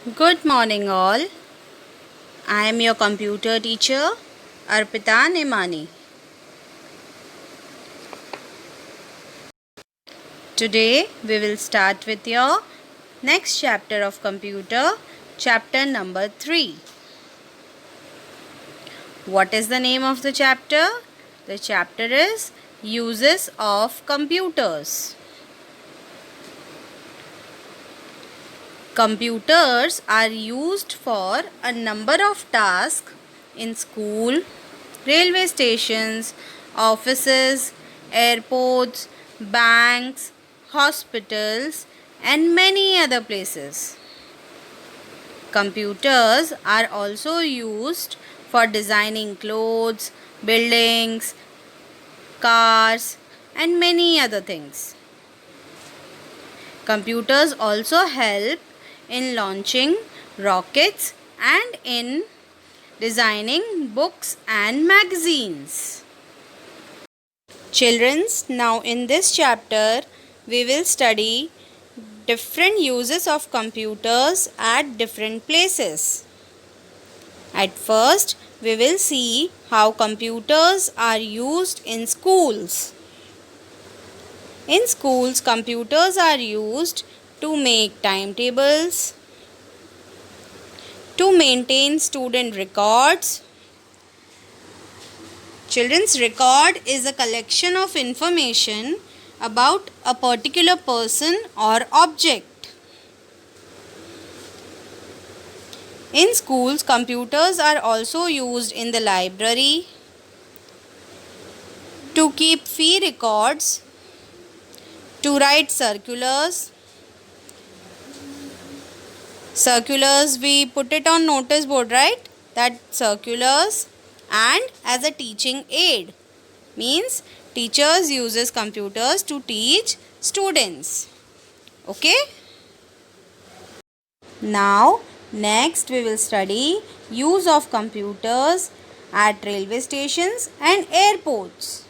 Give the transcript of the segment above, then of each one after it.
Good morning, all. I am your computer teacher, Arpita Nemani. Today, we will start with your next chapter of computer, chapter number 3. What is the name of the chapter? The chapter is Uses of Computers. Computers are used for a number of tasks in school, railway stations, offices, airports, banks, hospitals, and many other places. Computers are also used for designing clothes, buildings, cars, and many other things. Computers also help in launching rockets and in designing books and magazines. Children's, now in this chapter we will study different uses of computers at different places. At first, we will see how computers are used in schools. In schools, computers are used to make timetables, to maintain student records. Children's record is a collection of information about a particular person or object. In schools, computers are also used in the library to keep fee records, to write circulars. Circulars, we put it on notice board, right? That circulars, and as a teaching aid, means teachers uses computers to teach students. Okay? Now, next we will study use of computers at railway stations and airports.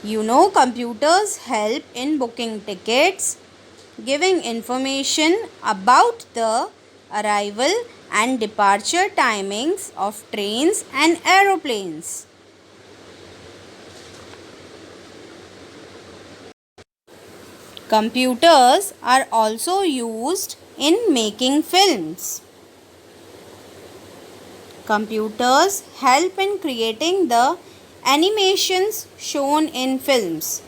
You know, computers help in booking tickets, giving information about the arrival and departure timings of trains and aeroplanes. Computers are also used in making films. Computers help in creating the animations shown in films.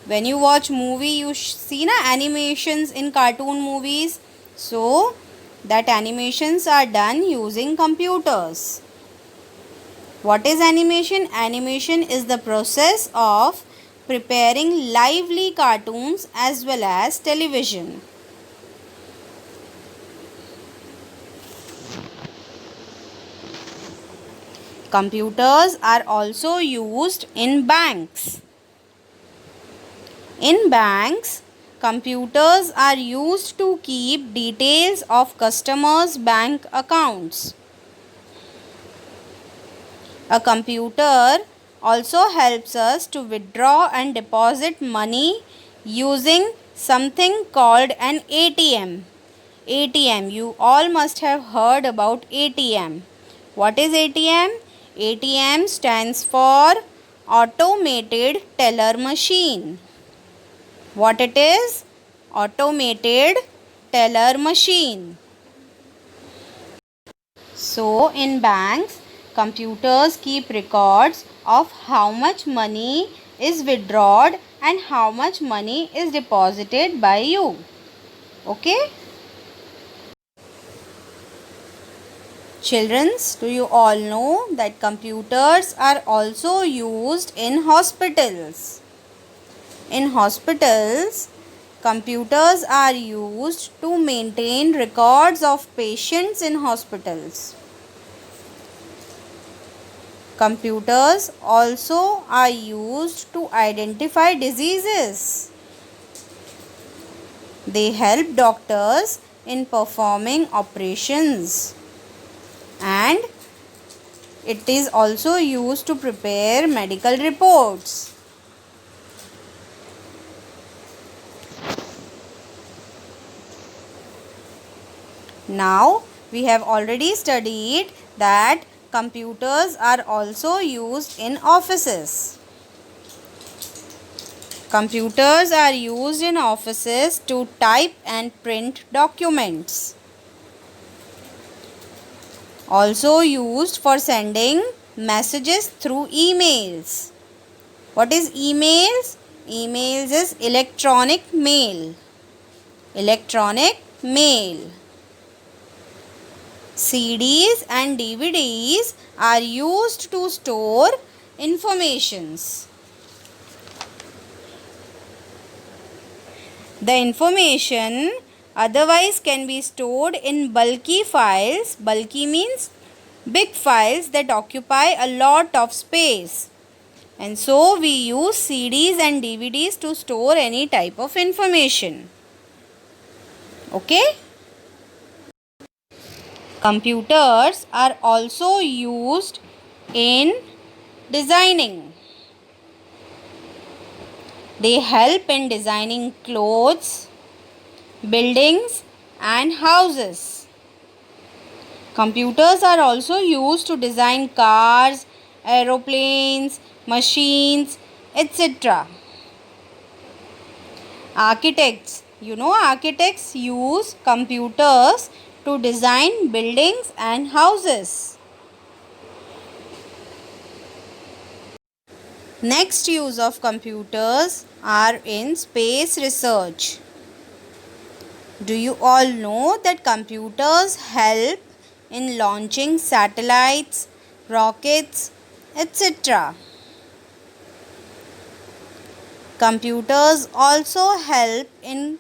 When you watch movie, you see animations in cartoon movies. So, that animations are done using computers. What is animation? Animation is the process of preparing lively cartoons as well as television. Computers are also used in banks. In banks, computers are used to keep details of customers' bank accounts. A computer also helps us to withdraw and deposit money using something called an ATM. ATM, you all must have heard about ATM. What is ATM? ATM stands for Automated Teller Machine. What it is? Automated teller machine. So, in banks, computers keep records of how much money is withdrawn and how much money is deposited by you. Okay? Childrens, do you all know that computers are also used in hospitals? In hospitals, computers are used to maintain records of patients in hospitals. Computers also are used to identify diseases. They help doctors in performing operations, and it is also used to prepare medical reports. Now we have already studied that computers are also used in offices. Computers are used in offices to type and print documents. Also used for sending messages through emails. What is emails? Emails is electronic mail. Electronic mail. CDs and DVDs are used to store informations. The information otherwise can be stored in bulky files. Bulky means big files that occupy a lot of space. And so we use CDs and DVDs to store any type of information. Okay? Computers are also used in designing. They help in designing clothes, buildings and houses. Computers are also used to design cars, aeroplanes, machines, etc. Architects, architects use computers to design buildings and houses. Next use of computers are in space research. Do you all know that computers help in launching satellites, rockets, etc.? Computers also help in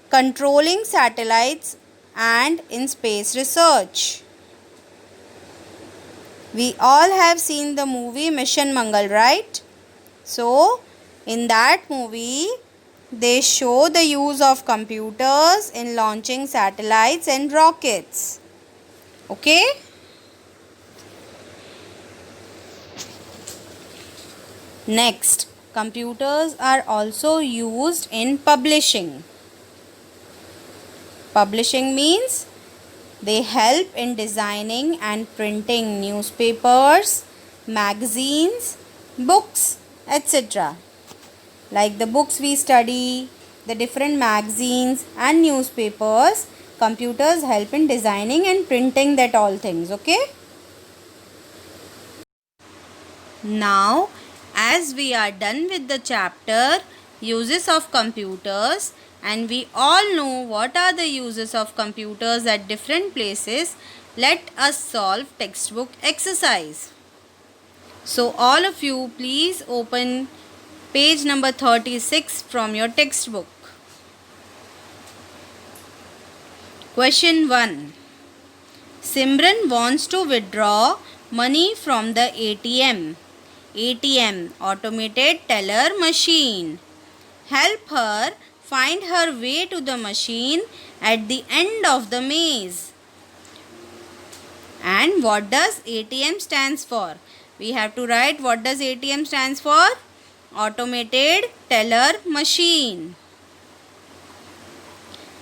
controlling satellites and in space research. We all have seen the movie Mission Mangal, right? So, in that movie, they show the use of computers in launching satellites and rockets. Okay? Next, computers are also used in publishing. Publishing means they help in designing and printing newspapers, magazines, books, etc. Like the books we study, the different magazines and newspapers, computers help in designing and printing that all things, okay? Now, as we are done with the chapter uses of computers and we all know what are the uses of computers at different places, let us solve textbook exercise. So all of you please open page number 36 from your textbook. Question 1. Simran wants to withdraw money from the ATM. ATM, automated teller machine. Help her find her way to the machine at the end of the maze. And what does ATM stands for? We have to write what does ATM stands for? Automated teller machine.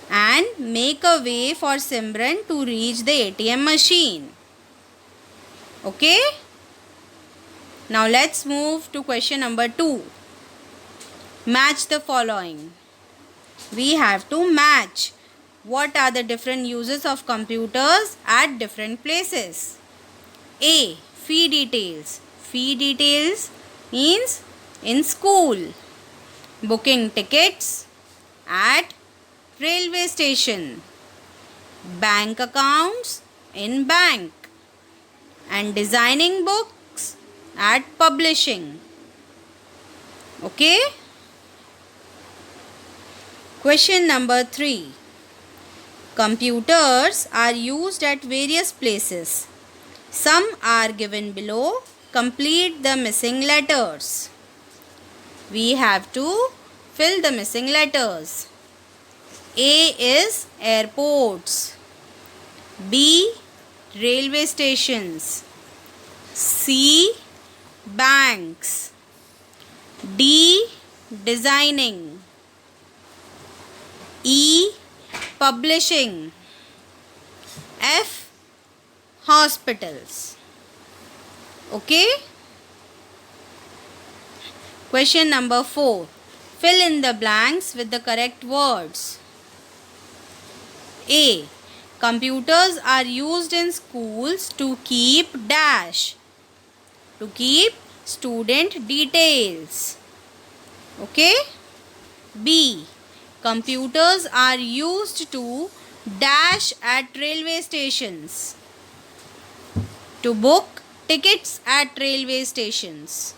And make a way for Simran to reach the ATM machine. Okay? Now let's move to question number 2. Match the following. We have to match what are the different uses of computers at different places. A. Fee details. Fee details means in school. Booking tickets at railway station. Bank accounts in bank. And designing books at publishing. Okay? Question number 3. Computers are used at various places. Some are given below. Complete the missing letters. We have to fill the missing letters. A is airports. B. Railway stations. C. Banks. D. Designing. E. Publishing. F. Hospitals. Okay. Question number 4. Fill in the blanks with the correct words. A. Computers are used in schools to keep dash. To keep student details. Okay. B. Computers are used to dash at railway stations. To book tickets at railway stations.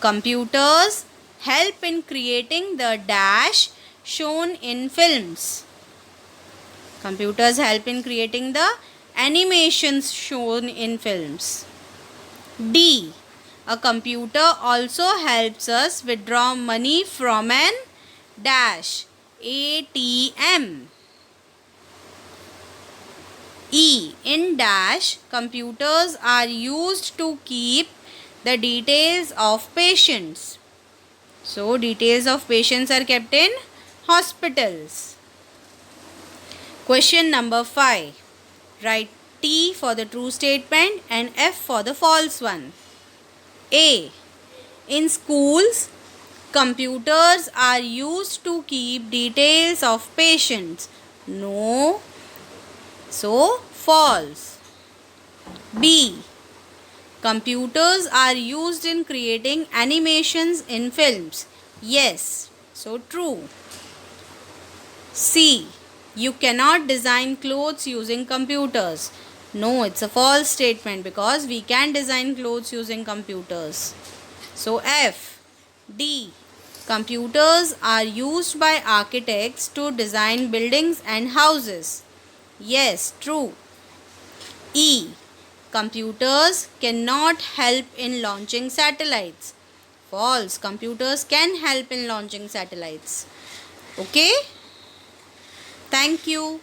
Computers help in creating the dash shown in films. Computers help in creating the animations shown in films. D. A computer also helps us withdraw money from an dash ATM. E. In dash, computers are used to keep the details of patients. So, details of patients are kept in hospitals. Question number 5. Write T for the true statement and F for the false one. A. In schools, computers are used to keep details of patients. No. So, false. B. Computers are used in creating animations in films. Yes. So, true. C. You cannot design clothes using computers. No, it's a false statement because we can design clothes using computers. So, F. D. Computers are used by architects to design buildings and houses. Yes, true. E. Computers cannot help in launching satellites. False. Computers can help in launching satellites. Okay? Thank you.